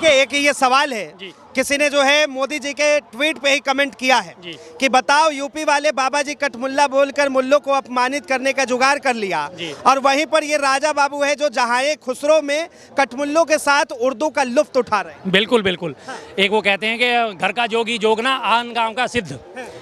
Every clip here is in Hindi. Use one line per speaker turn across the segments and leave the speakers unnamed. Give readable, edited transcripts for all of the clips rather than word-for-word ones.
देखिए एक ये सवाल है, किसी ने जो है मोदी जी के ट्वीट पे ही कमेंट किया है कि बताओ यूपी वाले बाबा जी कठमुल्ला बोलकर मुल्लों को अपमानित करने का जुगाड़ कर लिया, और वहीं पर ये राजा बाबू है जो जहां खुसरो में कठमुल्लों के साथ उर्दू का लुत्फ उठा रहे हैं।
बिल्कुल बिल्कुल। एक वो कहते हैं कि घर का जोगी जोगना आन गांव का सिद्ध।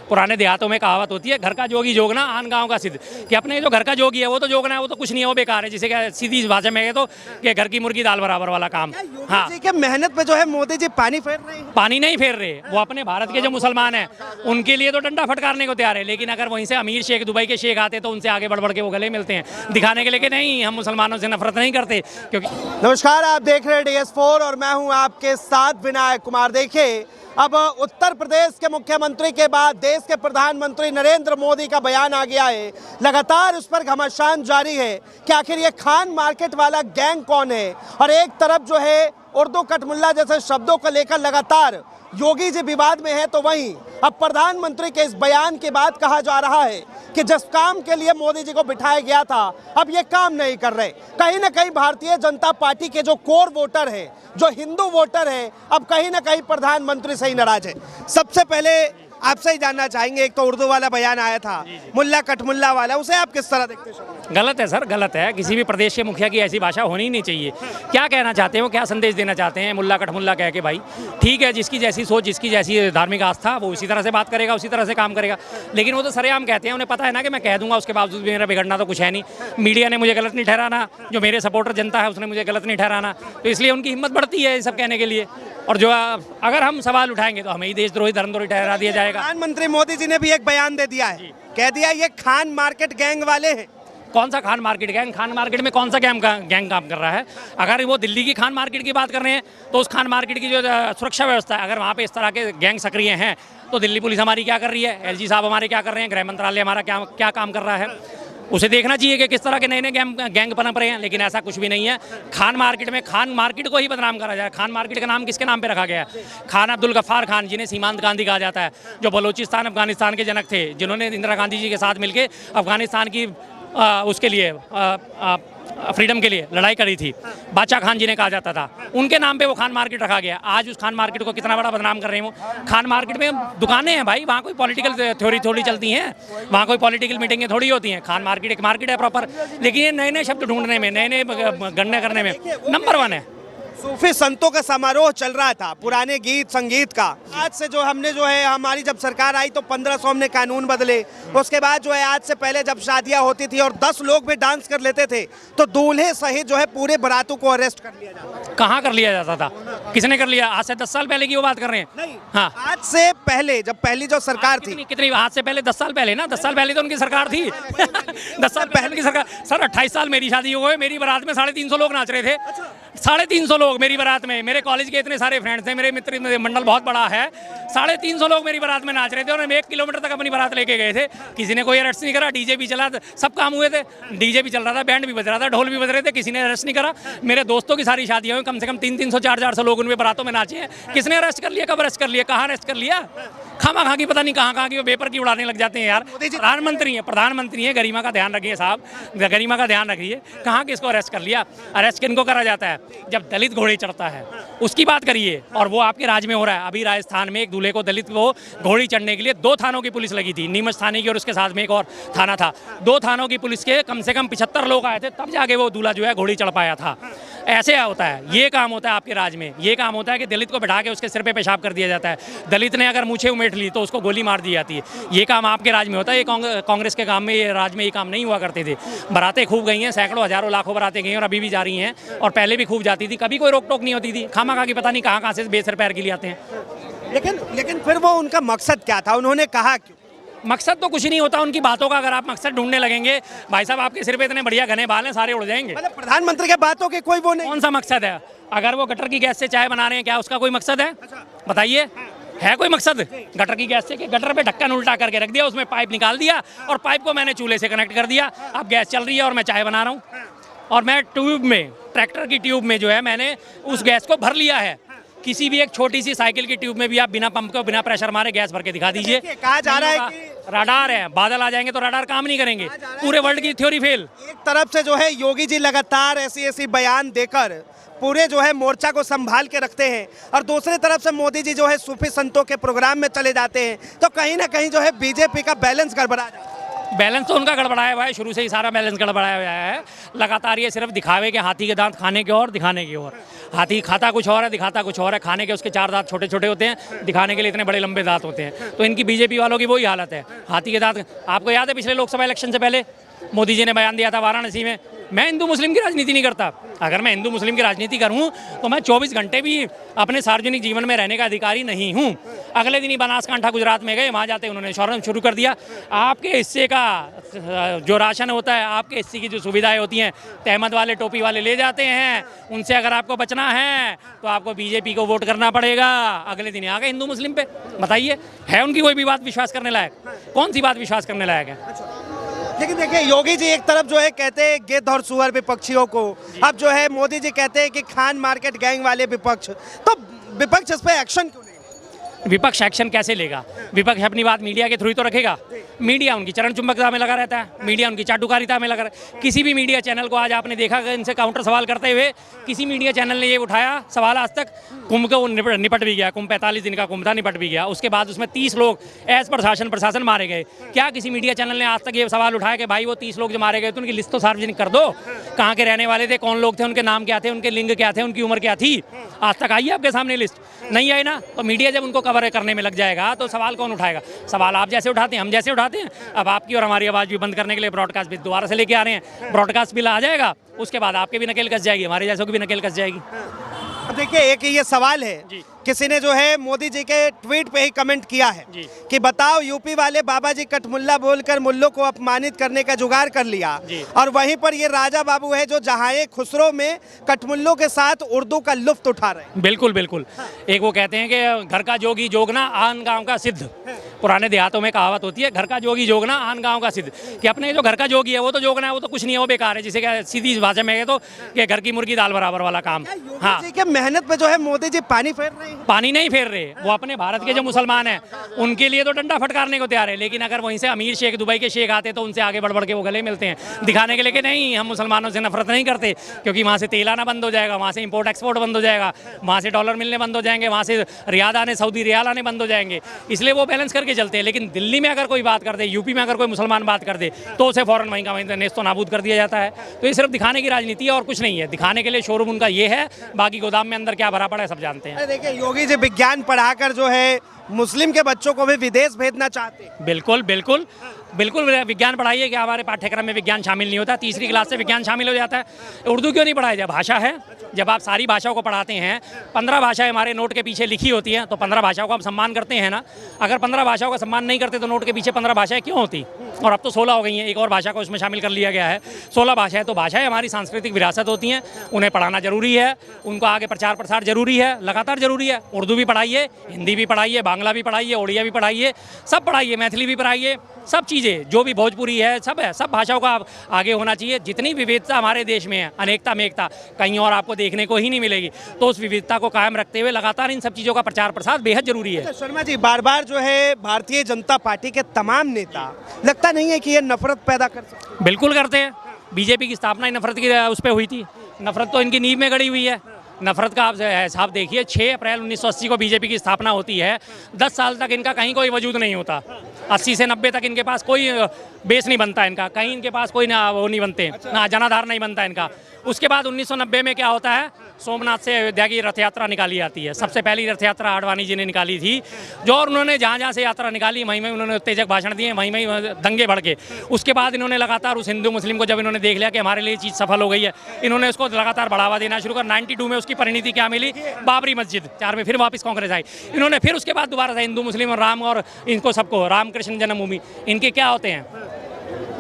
पुराने देहातों में कहावत होती है, घर का जोगी जोगना आन गांव का सिद्ध, कि अपने जो घर का जोगी है वो तो जोगना है, वो तो कुछ नहीं है, वो बेकार है। जिसे क्या सीधी भाषा में तो कि घर की मुर्गी दाल बराबर वाला काम। हाँ,
जी के मेहनत पे जो है मोदी जी पानी फेर रहे हैं।
पानी नहीं फेर रहे, वो अपने भारत के जो मुसलमान हैं उनके लिए तो डंडा फटकारने को तैयार है, लेकिन अगर वहीं से अमीर शेख, दुबई के शेख आते तो उनसे आगे बढ़ बढ़ के वो गले मिलते हैं, दिखाने के लिए कि नहीं हम मुसलमानों से नफरत नहीं करते। क्योंकि
नमस्कार, आप देख रहे हैं DS4 और मैं हूं आपके साथ विनायक कुमार। देखिए अब उत्तर प्रदेश के मुख्यमंत्री के बाद देश के प्रधानमंत्री नरेंद्र मोदी का बयान आ गया है। लगातार उस पर घमासान जारी है कि आखिर ये खान मार्केट वाला गैंग कौन है, और एक तरफ जो है उर्दू कठमुल्ला जैसे शब्दों को लेकर लगातार योगी जी विवाद में है, तो वहीं अब प्रधानमंत्री के इस बयान के बाद कहा जा रहा है कि जिस काम के लिए मोदी जी को बिठाया गया था अब ये काम नहीं कर रहे। कहीं ना कहीं भारतीय जनता पार्टी के जो कोर वोटर है, जो हिंदू वोटर है, अब कहीं ना कहीं प्रधानमंत्री से ही नाराज है। सबसे पहले आपसे ही जानना चाहेंगे, एक तो उर्दू वाला बयान आया था, मुल्ला कठमुल्ला वाला, उसे आप किस तरह देखते हैं?
गलत है सर, गलत है। किसी भी प्रदेश के मुखिया की ऐसी भाषा होनी ही नहीं चाहिए। क्या कहना चाहते हैं वो, क्या संदेश देना चाहते हैं मुल्ला कठमुल्ला कह के? भाई ठीक है, जिसकी जैसी सोच, जिसकी जैसी धार्मिक आस्था, वो उसी तरह से बात करेगा, उसी तरह से काम करेगा। लेकिन वो तो सरेआम कहते हैं, उन्हें पता है ना कि मैं कह दूंगा, उसके बावजूद भी मेरा बिगड़ना तो कुछ है नहीं। मीडिया ने मुझे गलत नहीं ठहराना, जो मेरे सपोर्टर जनता है उसने मुझे गलत नहीं ठहराना, तो इसलिए उनकी हिम्मत बढ़ती है ये सब कहने के लिए। और जो अगर हम सवाल उठाएंगे तो हमें ही देशद्रोही, धर्मद्रोही ठहरा दिया जाएगा।
प्रधानमंत्री मोदी जी ने भी एक बयान दे दिया है, कह दिया ये खान मार्केट गैंग वाले हैं।
कौन सा Khan market gang? Khan market में कौन सा गैंग काम कर रहा है? अगर वो दिल्ली की खान मार्केट की बात कर रहे हैं तो उस खान मार्केट की जो सुरक्षा व्यवस्था है, अगर वहाँ पे इस तरह के गैंग सक्रिय हैं तो दिल्ली पुलिस हमारी क्या कर रही है, LG साहब हमारे क्या कर रहे हैं, गृह मंत्रालय हमारा क्या काम कर रहा है, उसे देखना चाहिए कि किस तरह के नए नए गैंग पनप रहे हैं। लेकिन ऐसा कुछ भी नहीं है। खान मार्केट में खान मार्केट को ही बदनाम करा जाए। खान मार्केट का नाम किसके नाम पे रखा गया है? खान अब्दुल गफ्फार खान, जिन्हें सीमांत गांधी कहा जाता है, जो बलोचिस्तान अफगानिस्तान के जनक थे, जिन्होंने इंदिरा गांधी जी के साथ मिलकर अफगानिस्तान की उसके लिए फ्रीडम के लिए लड़ाई करी थी। बादशाह खान जी ने कहा जाता था, उनके नाम पे वो खान मार्केट रखा गया। आज उस खान मार्केट को कितना बड़ा बदनाम कर रहे हैं वो। खान मार्केट में दुकानें हैं भाई, वहाँ कोई पॉलिटिकल थ्योरी थोड़ी चलती हैं, वहाँ कोई पॉलिटिकल मीटिंगें थोड़ी होती हैं। खान मार्केट एक मार्केट है प्रॉपर, लेकिन ये नए नए शब्द ढूंढने में, नए नए गणना करने में नंबर 1 है।
सूफी संतों का समारोह चल रहा था, पुराने गीत संगीत का। आज से जो हमने जो है, हमारी जब सरकार आई तो 1500 हमने कानून बदले। उसके बाद जो है आज से पहले जब शादियां होती थी और 10 लोग भी डांस कर लेते थे तो दूल्हे सहित जो है पूरे बारातों को अरेस्ट कर लिया जाता था।
कहाँ कर लिया जाता था? किसने कर लिया? आज से 10 साल पहले की वो बात कर रहे हैं?
नहीं,
हाँ,
आज से पहले जब पहली जो सरकार थी।
कितनी आज से पहले? 10 साल पहले ना, 10 साल पहले तो उनकी सरकार थी। 10 साल पहले की सरकार। सर 28 साल मेरी शादी हो गई, मेरी बारात में 350 लोग नाच रहे थे। 350 लोग मेरी बारात में। मेरे कॉलेज के इतने सारे फ्रेंड्स थे, मेरे मित्र मंडल बहुत बड़ा है, 350 लोग मेरी बारात में नाच रहे थे और हम 1 किलोमीटर तक अपनी बारात लेके गए थे। किसी ने कोई अरेस्ट नहीं करा। डीजे भी चला, सब काम हुए थे। डीजे भी चल रहा था, बैंड भी बज रहा था, ढोल भी बज रहे थे, किसी ने अरेस्ट नहीं करा। मेरे दोस्तों की सारी शादियां हुई, कम से कम 300, 400 लोग उनमें बारातों में नाचे हैं। किसने अरेस्ट कर लिया? कब अरेस्ट कर लिया? कहाँ अरेस्ट कर लिया? खामा की पता नहीं कहाँ की वो पेपर की उड़ाने लग जाते हैं यार। प्रधानमंत्री है, गरिमा का ध्यान रखिए साहब, गरिमा का ध्यान रखिए। कहाँ किसको अरेस्ट कर लिया? अरेस्ट किनको करा जाता है? जब दलित घोड़े चढ़ता है उसकी बात करिए, और वो आपके राज्य में हो रहा है। अभी राजस्थान में एक दूल्हे को, दलित को घोड़ी चढ़ने के लिए 2 थानों की पुलिस लगी थी, नीमच थाने की और उसके साथ में एक और थाना था। 2 थानों की पुलिस के कम से कम 75 लोग आए थे, तब जाके वो दूल्हा जो है घोड़ी चढ़ पाया था। ऐसे होता है, ये काम होता है आपके राज्य में। ये काम होता है कि दलित को बैठा के उसके सिर पे पेशाब कर दिया जाता है। दलित ने अगर मूछें उमेट ली तो उसको गोली मार दी जाती है। ये काम आपके राज्य में होता है। ये कांग्रेस के काम में, ये राज्य में ये काम नहीं हुआ करते थे। बारातें खूब गई हैं, सैकड़ों हजारों लाखों बारातें गई हैं और अभी भी जा रही हैं, और पहले भी खूब जाती थी। कभी कोई रोक टोक नहीं होती थी। खामा की पता नहीं कहाँ से बेसर पैर के लिए आते हैं।
लेकिन फिर वो उनका मकसद क्या था? उन्होंने कहा क्यों?
मकसद तो कुछ नहीं होता उनकी बातों का। अगर आप मकसद ढूंढने लगेंगे, भाई साहब आपके सिर पे इतने बढ़िया घने बाल हैं, सारे उड़ जाएंगे।
मतलब प्रधानमंत्री के बातों के कोई वो नहीं।
कौन सा मकसद है? अगर वो गटर की गैस से चाय बना रहे हैं, क्या उसका कोई मकसद है? बताइए, है कोई मकसद? गटर की गैस से गटर पे ढक्कन उल्टा करके रख दिया, उसमें पाइप निकाल दिया और पाइप को मैंने चूल्हे से कनेक्ट कर दिया। अब गैस चल रही है और मैं चाय बना रहा हूँ, और मैं ट्यूब में, ट्रैक्टर की ट्यूब में जो है मैंने उस गैस को भर लिया है। किसी भी एक छोटी सी साइकिल की ट्यूब में भी आप बिना पंप को, बिना प्रेशर मारे गैस भर के दिखा दीजिए।
कहा जा रहा है कि
रडार है, बादल आ जाएंगे तो रडार काम नहीं करेंगे। पूरे वर्ल्ड की थ्योरी फेल।
एक तरफ से जो है योगी जी लगातार ऐसी बयान देकर पूरे जो है मोर्चा को संभाल के रखते हैं और दूसरी तरफ से मोदी जी जो है सूफी संतों के प्रोग्राम में चले जाते हैं, तो कहीं ना कहीं जो है बीजेपी का बैलेंस गड़बड़ा जाता है।
बैलेंस तो उनका गड़बड़ाया हुआ है, शुरू से ही सारा बैलेंस गड़बड़ाया हुआ है। लगातार ये सिर्फ दिखावे के हाथी के दांत खाने की और दिखाने की ओर। हाथी खाता कुछ और है, दिखाता कुछ और है। खाने के उसके 4 दांत छोटे छोटे होते हैं, दिखाने के लिए इतने बड़े लंबे दांत होते हैं। तो इनकी बीजेपी वालों की वही हालत है, हाथी के दांत। आपको याद है पिछले लोकसभा इलेक्शन से पहले मोदी जी ने बयान दिया था वाराणसी में, मैं हिंदू मुस्लिम की राजनीति नहीं करता। अगर मैं हिंदू मुस्लिम की राजनीति करूं तो मैं 24 घंटे भी अपने सार्वजनिक जीवन में रहने का अधिकारी नहीं हूं। अगले दिन ही बनासकांठा गुजरात में गए, वहां जाते उन्होंने शौर्य शुरू कर दिया। आपके हिस्से का जो राशन होता है, आपके हिस्से की जो सुविधाएं होती हैं, तहमद वाले टोपी वाले ले जाते हैं। उनसे अगर आपको बचना है तो आपको बीजेपी को वोट करना पड़ेगा। अगले दिन आ गए हिंदू मुस्लिम पे। बताइए, है उनकी कोई भी बात विश्वास करने लायक? कौन सी बात विश्वास करने लायक है?
लेकिन देखिए, योगी जी एक तरफ जो है कहते हैं गिद्ध और सुअर विपक्षियों को, अब जो है मोदी जी कहते हैं कि खान मार्केट गैंग वाले विपक्ष, तो विपक्ष इस पे एक्शन क्यों नहीं?
विपक्ष एक्शन कैसे लेगा? विपक्ष अपनी बात मीडिया के थ्रू ही तो रखेगा। मीडिया उनकी चरण चुंबकता में लगा रहता है, मीडिया उनकी चाटुकारिता में लगा रहता है। किसी भी मीडिया चैनल को आज आपने देखा कि इनसे काउंटर सवाल करते हुए किसी मीडिया चैनल ने ये उठाया सवाल आज तक? कुंभ को निपट भी गया, कुंभ 45 दिन का कुंभ था, निपट भी गया। उसके बाद उसमें 30 लोग एज प्रशासन मारे गए। क्या किसी मीडिया चैनल ने आज तक ये सवाल उठाया कि भाई वो 30 लोग जो मारे गए तो उनकी लिस्ट तो सार्वजनिक कर दो, कहाँ के रहने वाले थे, कौन लोग थे, उनके नाम क्या थे, उनके लिंग क्या थे, उनकी उम्र क्या थी? आज तक आई है आपके सामने लिस्ट? नहीं आई ना। तो मीडिया जब उनको कवर करने में लग जाएगा तो सवाल कौन उठाएगा? सवाल आप जैसे उठाते हैं, हम जैसे उठाते हैं। अब आपकी और हमारी आवाज़ भी बंद करने के लिए ब्रॉडकास्ट भी दोबारा से लेके आ रहे हैं। ब्रॉडकास्ट बिल आ जाएगा, उसके बाद आपके भी नकेल कस जाएगी, हमारे जैसों की भी नकेल कस जाएगी।
अब देखिए, एक ये सवाल है, किसी ने जो है मोदी जी के ट्वीट पे ही कमेंट किया है कि बताओ, यूपी वाले बाबा जी कटमुल्ला बोलकर मुल्लों को अपमानित करने का जुगाड़ कर लिया, और वहीं पर ये राजा बाबू है जो जहां खुसरो में कटमुल्लों के साथ उर्दू का लुफ्त उठा रहे हैं।
बिल्कुल बिल्कुल। एक वो कहते हैं कि घर का जोगी जोगना आन गांव का सिद्ध। पुराने देहातों में कहावत होती है, घर का जोगी जोगना आन गांव का सिद्ध, कि अपने जो घर का जोगी है वो तो जोगना है, वो तो कुछ नहीं है, वो बेकार है। जिसे क्या सीधी भाषा में है तो कि घर की मुर्गी दाल बराबर वाला काम। हाँ,
मेहनत पे जो है मोदी जी पानी फेर रहे हैं।
पानी नहीं फेर रहे, वो अपने भारत के जो मुसलमान हैं उनके लिए तो डंडा फटकारने को तैयार है। लेकिन अगर वहीं से अमीर शेख, दुबई के शेख आते तो उनसे आगे बढ़ बढ़ के वो गले मिलते हैं, दिखाने के लिए कि नहीं, हम मुसलमानों से नफरत नहीं करते, क्योंकि वहाँ से तेल आना बंद हो जाएगा, वहाँ से इंपोर्ट एक्सपोर्ट बंद हो जाएगा, वहाँ से डॉलर मिलने बंद हो जाएंगे, वहाँ से रियाद आने, सऊदी रियाल आने बंद हो जाएंगे। इसलिए वो बैलेंस करके चलते हैं। लेकिन दिल्ली में अगर कोई बात कर दे, यूपी में अगर कोई मुसलमान बात कर दे तो उसे फौरन वहीं का वहीं नेस्तो नाबूद कर दिया जाता है। तो ये सिर्फ दिखाने की राजनीति है और कुछ नहीं है। दिखाने के लिए शोरूम उनका ये है, बाकी गोदाम में अंदर क्या भरा पड़ा है सब जानते हैं।
देखिए, योगी जी विज्ञान पढ़ाकर जो है मुस्लिम के बच्चों को भी विदेश भेजना चाहते हैं।
बिल्कुल बिल्कुल बिल्कुल, विज्ञान पढ़ाइए। कि हमारे पाठ्यक्रम में विज्ञान शामिल नहीं होता, तीसरी क्लास से विज्ञान शामिल हो जाता है। उर्दू क्यों नहीं पढ़ाया जाए? भाषा है। जब आप सारी भाषाओं को पढ़ाते हैं, 15 भाषाएं हमारे नोट के पीछे लिखी होती हैं, तो 15 भाषाओं का हम सम्मान करते हैं ना। अगर 15 भाषाओं का सम्मान नहीं करते तो नोट के पीछे 15 भाषाएं क्यों होती? और अब तो 16 हो गई हैं, एक और भाषा को इसमें शामिल कर लिया गया है। 16 भाषाएं, तो भाषाएं हमारी सांस्कृतिक विरासत होती हैं, उन्हें पढ़ाना जरूरी है, उनको आगे प्रचार प्रसार जरूरी है, लगातार जरूरी है। उर्दू भी पढ़ाइए, हिंदी भी पढ़ाइए, बांग्ला भी पढ़ाइए, उड़िया भी पढ़ाइए, सब पढ़ाइए, मैथिली भी पढ़ाइए, सब चीज़ें जो भी भोजपुरी है, सब है, सब भाषाओं का आगे होना चाहिए। जितनी विविधता हमारे देश में है, अनेकता में एकता, कहीं और आपको देखने को ही नहीं मिलेगी। तो उस विविधता को कायम रखते हुए लगातार इन सब चीज़ों का प्रचार प्रसार बेहद जरूरी है।
शर्मा जी, बार बार जो है भारतीय जनता पार्टी के तमाम नेता, लगता नहीं है कि ये नफरत पैदा कर सकते हैं?
बिल्कुल करते हैं। बीजेपी की स्थापना ही नफरत की उस पर हुई थी। नफरत तो इनकी नींव में गड़ी हुई है। नफरत का आप हिसाब देखिए, 6 अप्रैल 1980 को बीजेपी की स्थापना होती है। 10 साल तक इनका कहीं कोई वजूद नहीं होता। 80 से 90 तक इनके पास कोई बेस नहीं बनता इनका, कहीं इनके पास कोई ना वो नहीं बनते, ना जनाधार नहीं बनता इनका। उसके बाद 1990 में क्या होता है, सोमनाथ से अयोध्या की रथ यात्रा निकाली जाती है। सबसे पहली रथ यात्रा आडवाणी जी ने निकाली थी, जो और उन्होंने जहाँ जहाँ से यात्रा निकाली वहीं उन्होंने उत्तेजक भाषण दिए, वहीं दंगे भड़के। उसके बाद इन्होंने लगातार उस हिंदू मुस्लिम को, जब इन्होंने देख लिया कि हमारे लिए चीज़ सफल हो गई है, इन्होंने उसको लगातार बढ़ावा देना शुरू कर। 92 में उसकी परिणति क्या मिली? बाबरी मस्जिद। 4 में फिर वापस कांग्रेस आई। इन्होंने फिर उसके बाद दोबारा से हिंदू मुस्लिम और राम और इनको सबको, रामकृष्ण जन्मभूमि, इनके क्या होते हैं,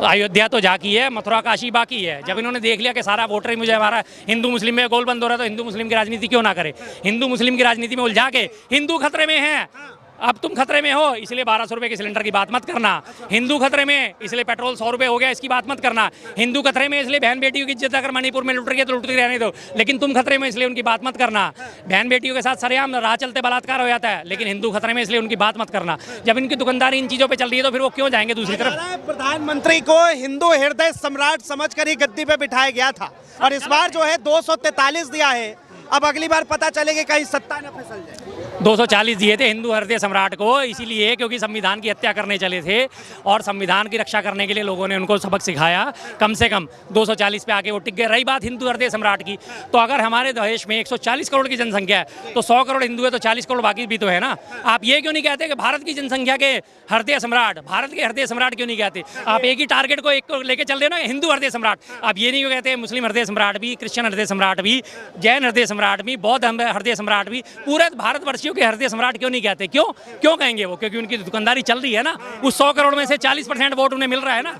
अयोध्या तो जाकी है, मथुरा काशी बाकी है। जब इन्होंने देख लिया कि सारा वोटर ही मुझे हमारा हिंदू मुस्लिम में गोल बंद हो रहा है, तो हिंदू मुस्लिम की राजनीति क्यों ना करे? हिंदू मुस्लिम की राजनीति में उलझा के हिंदू खतरे में है, अब तुम खतरे में हो इसलिए 1200 रुपये के सिलेंडर की बात मत करना। हिंदू खतरे में इसलिए पेट्रोल 100 रुपये हो गया, इसकी बात मत करना। हिंदू खतरे में इसलिए बहन बेटियों की इज्जत अगर मणिपुर में लुट रही है तो लुटती रहने दो, लेकिन तुम खतरे में इसलिए उनकी बात मत करना। बहन बेटियों के साथ सरेआम राह चलते बलात्कार हो जाता है, लेकिन हिंदू खतरे में इसलिए उनकी बात मत करना। जब इनकी दुकानदारी इन चीज़ों पर चल रही है तो फिर वो क्यों जाएंगे दूसरी तरफ?
प्रधानमंत्री को हिंदू हृदय सम्राट समझकर ही गद्दी पे बिठाया गया था, और इस बार जो है 243 दिया है। अब अगली बार पता चले कि कहीं सत्ता न फिसल जाए।
240 दिए थे हिंदू हृदय सम्राट को, इसीलिए क्योंकि संविधान की हत्या करने चले थे और संविधान की रक्षा करने के लिए लोगों ने उनको सबक सिखाया। कम से कम 240 पे आके वो टिक गए। रही बात हिंदू हृदय सम्राट की, तो अगर हमारे देश में 140 करोड़ की जनसंख्या है तो 100 करोड़ हिंदू है तो 40 करोड़ बाकी भी तो है ना। आप ये क्यों नहीं कहते कि भारत की जनसंख्या के हृदय सम्राट, भारत के हृदय सम्राट क्यों नहीं कहते? आप एक ही टारगेट को एक को लेके चल रहे हो ना, हिंदू हृदय सम्राट। आप ये नहीं कहते मुस्लिम हृदय सम्राट भी, क्रिश्चियन हृदय सम्राट भी, जैन हृदय सम्राट भी, बौद्ध हृदय सम्राट भी, पूरे भारतवर्षियों के हृदय सम्राट क्यों नहीं कहते? क्यों कहेंगे वो? क्योंकि उनकी दुकानदारी चल रही है ना। उस 100 करोड़ में से 40% वोट उन्हें मिल रहा है ना।